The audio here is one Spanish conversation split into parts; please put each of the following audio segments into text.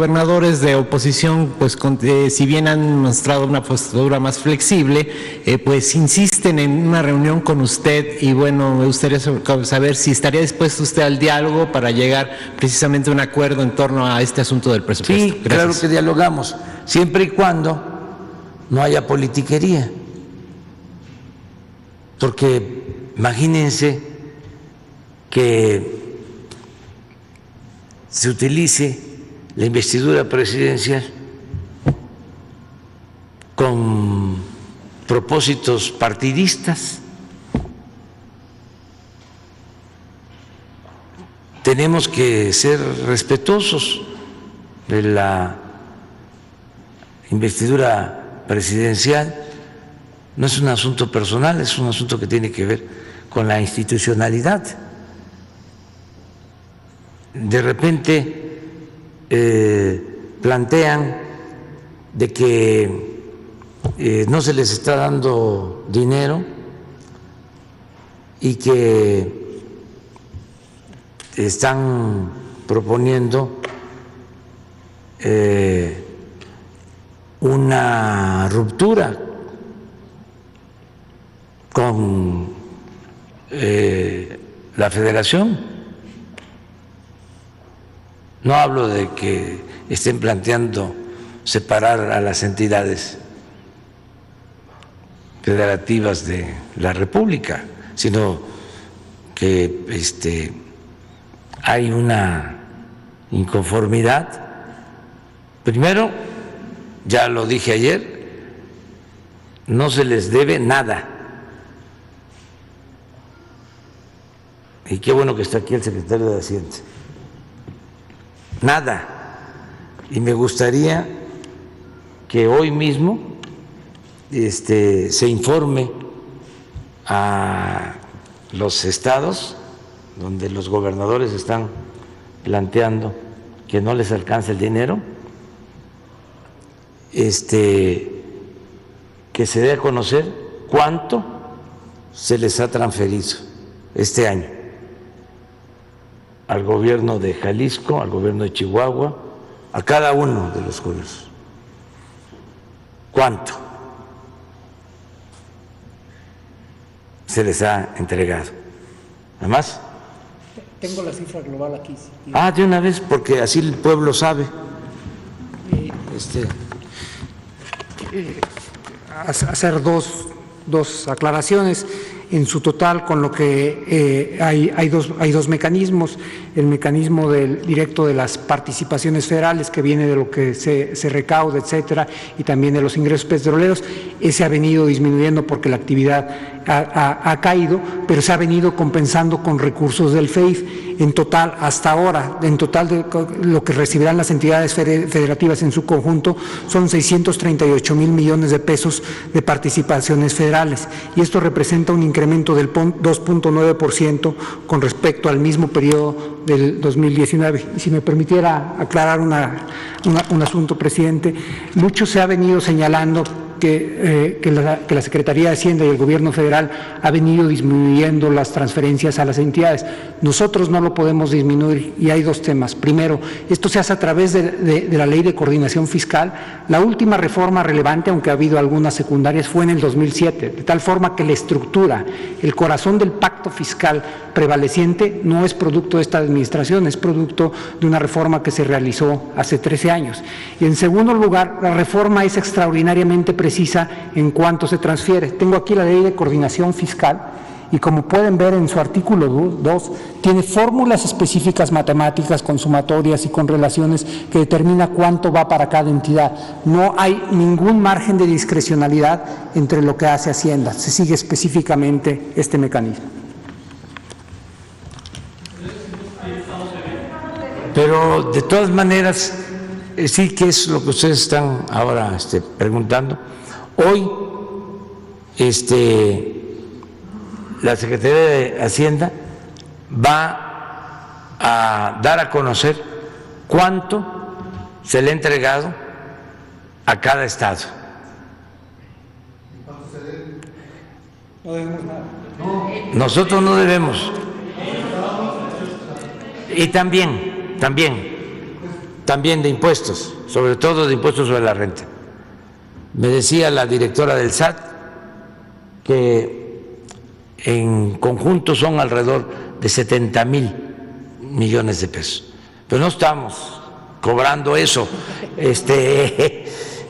gobernadores de oposición, pues si bien han mostrado una postura más flexible, pues insisten en una reunión con usted y bueno, me gustaría saber si estaría dispuesto usted al diálogo para llegar precisamente a un acuerdo en torno a este asunto del presupuesto. Sí, gracias. Claro que dialogamos, siempre y cuando no haya politiquería, porque imagínense que se utilice la investidura presidencial con propósitos partidistas. Tenemos que ser respetuosos de la investidura presidencial. No es un asunto personal, es un asunto que tiene que ver con la institucionalidad. De repente plantean de que no se les está dando dinero y que están proponiendo una ruptura con la federación. No hablo de que estén planteando separar a las entidades federativas de la República, sino que hay una inconformidad. Primero, ya lo dije ayer, no se les debe nada. Y qué bueno que está aquí el secretario de Hacienda. Nada. Y me gustaría que hoy mismo se informe a los estados donde los gobernadores están planteando que no les alcanza el dinero, que se dé a conocer cuánto se les ha transferido este año al gobierno de Jalisco, al gobierno de Chihuahua, a cada uno de los gobiernos. ¿Cuánto se les ha entregado? Además, tengo la cifra global aquí. De una vez, porque así el pueblo sabe. Hacer dos aclaraciones. En su total, con lo que hay dos mecanismos: el mecanismo directo de las participaciones federales, que viene de lo que se recauda, etcétera, y también de los ingresos petroleros. Ese ha venido disminuyendo porque la actividad ha caído, pero se ha venido compensando con recursos del FEIF. En total, hasta ahora, de lo que recibirán las entidades federativas en su conjunto, son 638,000 millones de pesos de participaciones federales, y esto representa un incremento del 2.9% con respecto al mismo periodo del 2019. Y si me permitiera aclarar un asunto, presidente, mucho se ha venido señalando que la Secretaría de Hacienda y el Gobierno federal ha venido disminuyendo las transferencias a las entidades. Nosotros no lo podemos disminuir, y hay dos temas. Primero, esto se hace a través de la Ley de Coordinación Fiscal. La última reforma relevante, aunque ha habido algunas secundarias, fue en el 2007, de tal forma que la estructura, el corazón del pacto fiscal prevaleciente no es producto de esta administración, es producto de una reforma que se realizó hace 13 años. Y en segundo lugar, la reforma es extraordinariamente precisa en cuanto se transfiere. Tengo aquí la Ley de Coordinación Fiscal, y como pueden ver en su artículo 2, tiene fórmulas específicas matemáticas con sumatorias y con relaciones que determina cuánto va para cada entidad. No hay ningún margen de discrecionalidad entre lo que hace Hacienda. Se sigue específicamente este mecanismo. Pero de todas maneras, sí, que es lo que ustedes están ahora preguntando. Hoy, la Secretaría de Hacienda va a dar a conocer cuánto se le ha entregado a cada estado. No debemos nada. Nosotros no debemos. Y también también de impuestos, sobre todo de impuestos sobre la renta. Me decía la directora del SAT que en conjunto son alrededor de 70,000 millones de pesos, pero no estamos cobrando eso,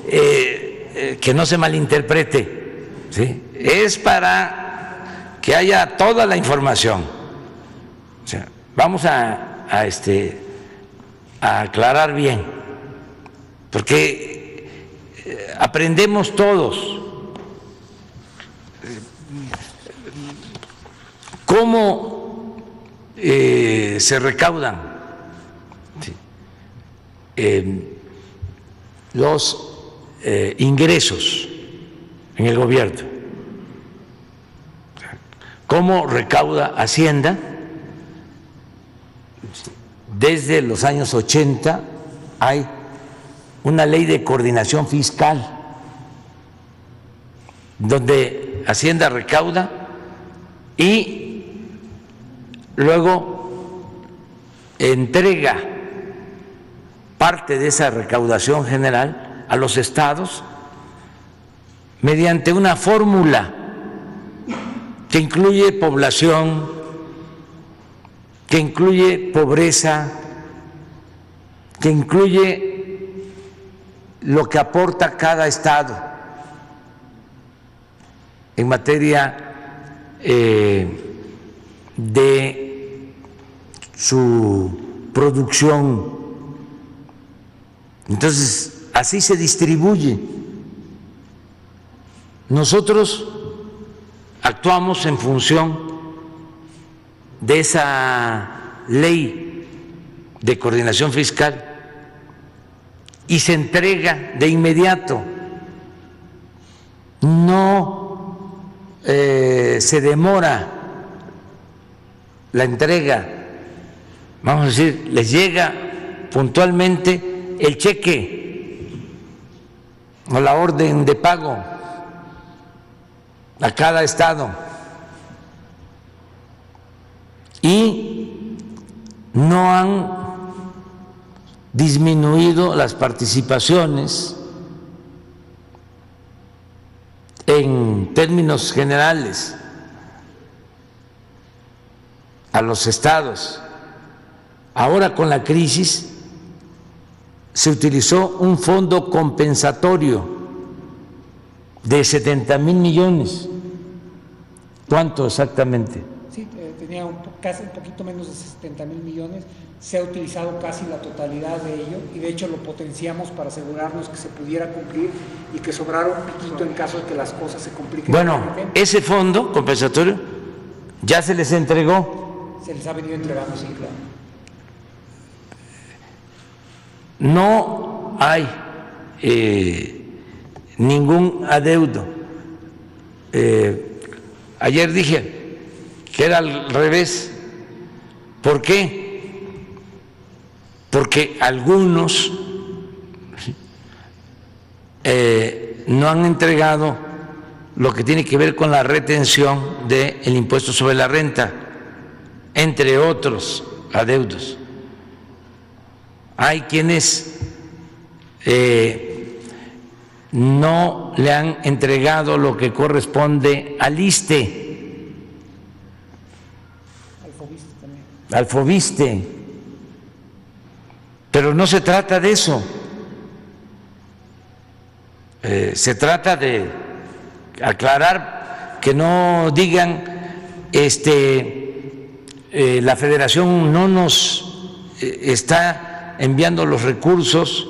que no se malinterprete, ¿sí? Es para que haya toda la información. O sea, vamos a aclarar bien, porque aprendemos todos cómo se recaudan los ingresos en el gobierno, cómo recauda Hacienda. Desde los años 80 hay una ley de coordinación fiscal donde Hacienda recauda y luego entrega parte de esa recaudación general a los estados mediante una fórmula que incluye población, que incluye pobreza, que incluye lo que aporta cada estado en materia de su producción. Entonces, así se distribuye. Nosotros actuamos en función de esa ley de coordinación fiscal y se entrega de inmediato, no se demora la entrega, vamos a decir, les llega puntualmente el cheque o la orden de pago a cada estado y no han disminuido las participaciones en términos generales a los estados. Ahora con la crisis se utilizó un fondo compensatorio de 70,000 millones. ¿Cuánto exactamente? Sí, tenía casi un poquito menos de 70,000 millones. Se ha utilizado casi la totalidad de ello y de hecho lo potenciamos para asegurarnos que se pudiera cumplir y que sobrara un piquito en caso de que las cosas se compliquen. Bueno, ese fondo compensatorio ya se les entregó. Se les ha venido entregando, sí, claro. No hay ningún adeudo. Ayer dije que era al revés. ¿Por qué? Porque algunos no han entregado lo que tiene que ver con la retención del impuesto sobre la renta, entre otros adeudos. Hay quienes no le han entregado lo que corresponde al ISSSTE, al FOBISSSTE, pero no se trata de eso, se trata de aclarar, que no digan la Federación no nos está enviando los recursos.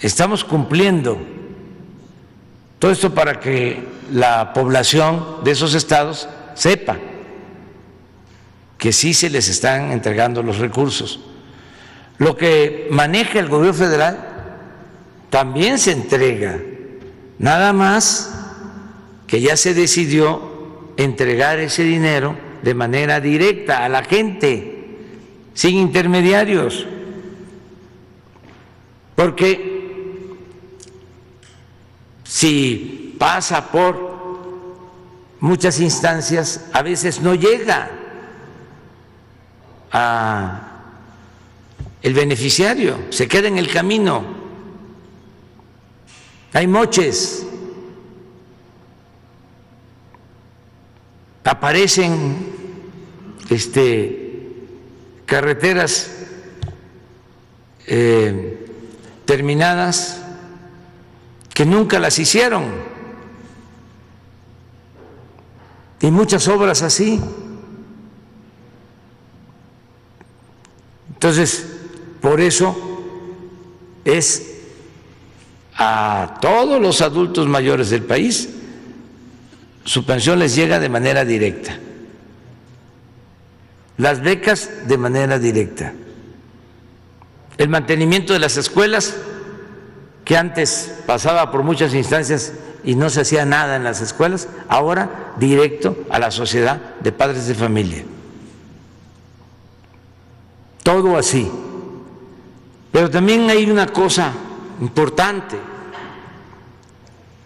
Estamos cumpliendo todo esto para que la población de esos estados sepa que sí se les están entregando los recursos. Lo que maneja el gobierno federal también se entrega, nada más que ya se decidió entregar ese dinero de manera directa a la gente, sin intermediarios, porque si pasa por muchas instancias, a veces no llega a el beneficiario, se queda en el camino. Hay moches, aparecen carreteras terminadas que nunca las hicieron, y muchas obras así. Entonces, por eso es a todos los adultos mayores del país, su pensión les llega de manera directa, las becas de manera directa, el mantenimiento de las escuelas, que antes pasaba por muchas instancias y no se hacía nada en las escuelas, ahora directo a la sociedad de padres de familia. Todo así. Pero también hay una cosa importante.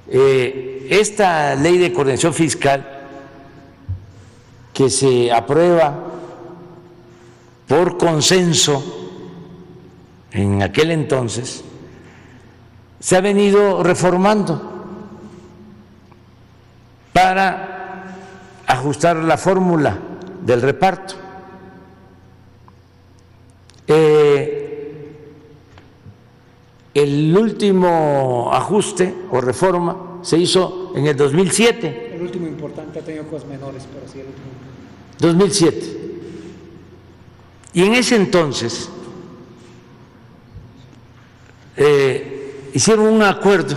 Esta ley de coordinación fiscal que se aprueba por consenso en aquel entonces, se ha venido reformando para ajustar la fórmula del reparto. El último ajuste o reforma se hizo en el 2007. El último importante, ha tenido cosas menores, pero sí el último. 2007. Y en ese entonces hicieron un acuerdo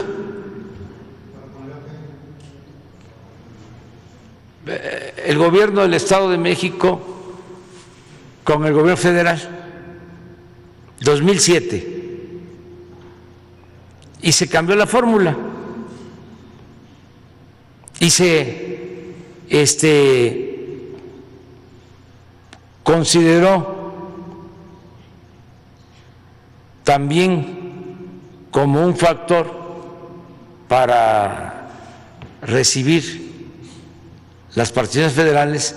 el gobierno del Estado de México con el gobierno federal, 2007, y se cambió la fórmula y se consideró también como un factor para recibir las participaciones federales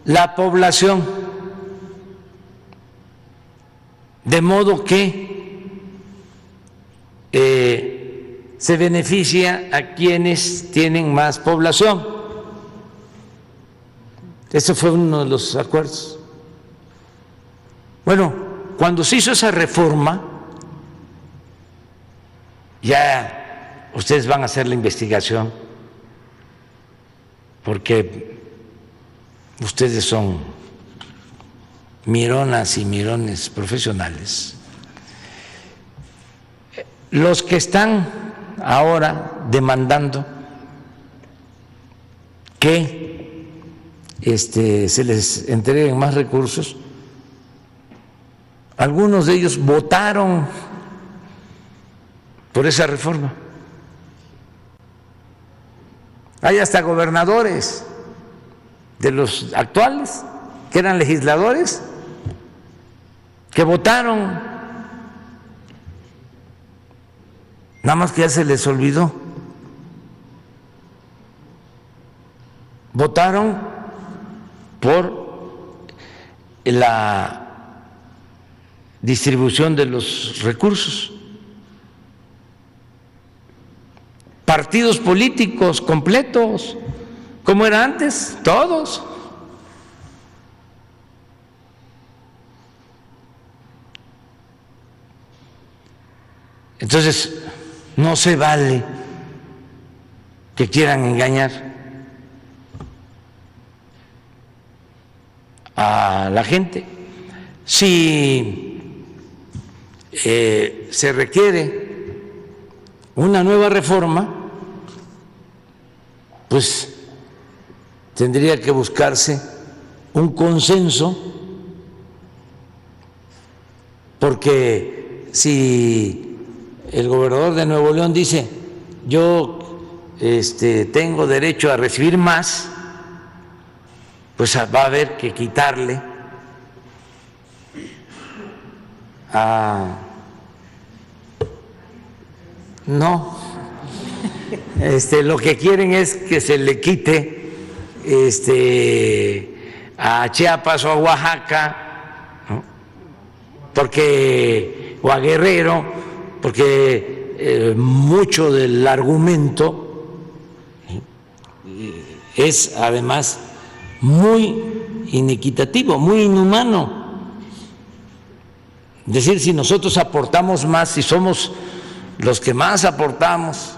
la población, de modo que se beneficia a quienes tienen más población. Ese fue uno de los acuerdos. Bueno, cuando se hizo esa reforma, ya ustedes van a hacer la investigación, porque ustedes son mironas y mirones profesionales. Los que están ahora demandando que se les entreguen más recursos, algunos de ellos votaron por esa reforma. Hay hasta gobernadores de los actuales que eran legisladores que votaron, nada más que ya se les olvidó. Votaron por la distribución de los recursos. Partidos políticos completos, como era antes, todos. Entonces, no se vale que quieran engañar a la gente. Si se requiere una nueva reforma, pues tendría que buscarse un consenso, porque si el gobernador de Nuevo León dice yo tengo derecho a recibir más, pues va a haber que quitarle no, lo que quieren es que se le quite a Chiapas o a Oaxaca, ¿no?, porque, o a Guerrero, porque mucho del argumento es además muy inequitativo, muy inhumano. Es decir, si nosotros aportamos más, si somos los que más aportamos,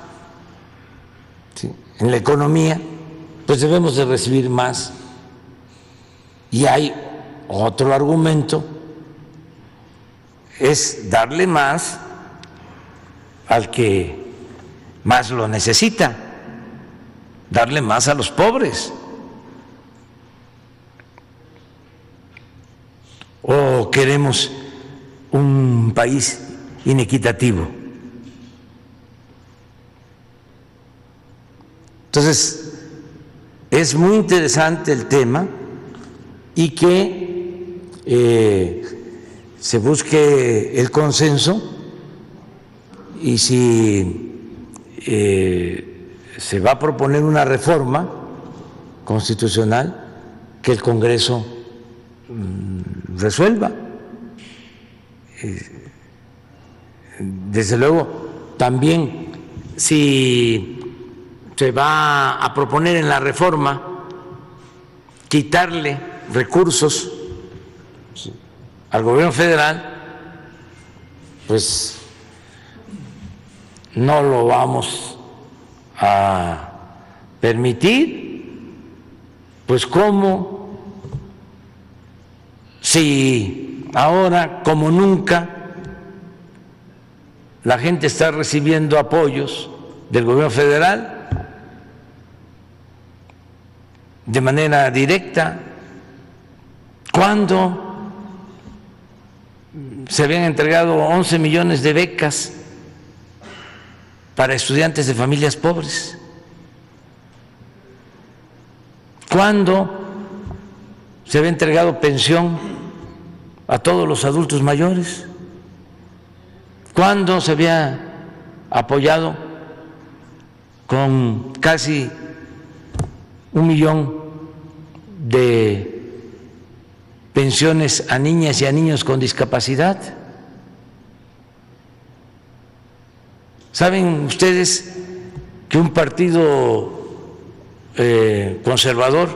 ¿sí?, en la economía, pues debemos de recibir más. Y hay otro argumento, es darle más al que más lo necesita, darle más a los pobres. ¿O queremos un país inequitativo? Entonces, es muy interesante el tema y que se busque el consenso, y si se va a proponer una reforma constitucional, que el Congreso resuelva. Desde luego, también si se va a proponer en la reforma quitarle recursos al gobierno federal, pues no lo vamos a permitir. Pues ¿cómo? Si ahora, como nunca, la gente está recibiendo apoyos del gobierno federal de manera directa, cuando se habían entregado 11 millones de becas para estudiantes de familias pobres, cuando se había entregado pensión a todos los adultos mayores, cuando se había apoyado con casi 1 millón de pensiones a niñas y a niños con discapacidad. ¿Saben ustedes que un partido conservador